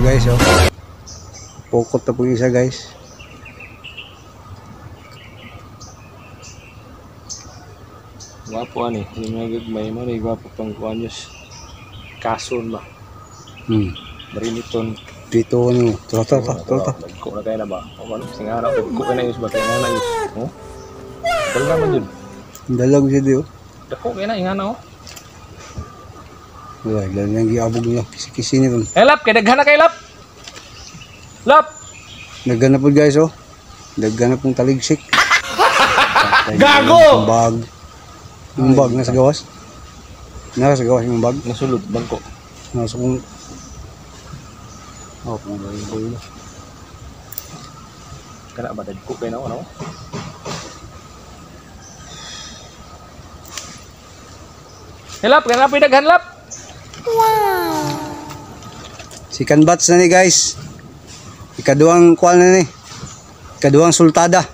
Guys, oh. Pukot na po isa, guys. Gwapo ani, may mo ni gwapo pang kuanyos. Kason ba? Mariniton. Dito ano, tolta. Ko na kay na ba? O ano singara ko kay na yus ba kay na yus. Oh. Dala man jud. Dalag siya dio. Dako kay na ingana oh. Wala, lang giabog na kisi ni ron. Lap, kay daghan na kay lap. Lap. Daghan na po guys, oh. Daghan na pong taligsik. Gago! Yung bag nasa gawas. Nasa gawas yung bag. Nasulod bangko. Nasa kung oh, kung boy na. Kana ba dagko kay na ano? Lap, kana pa daghan lap. wow. Second batch na ni guys. Ikaduhang kuan na ni. Ikaduhang sultada.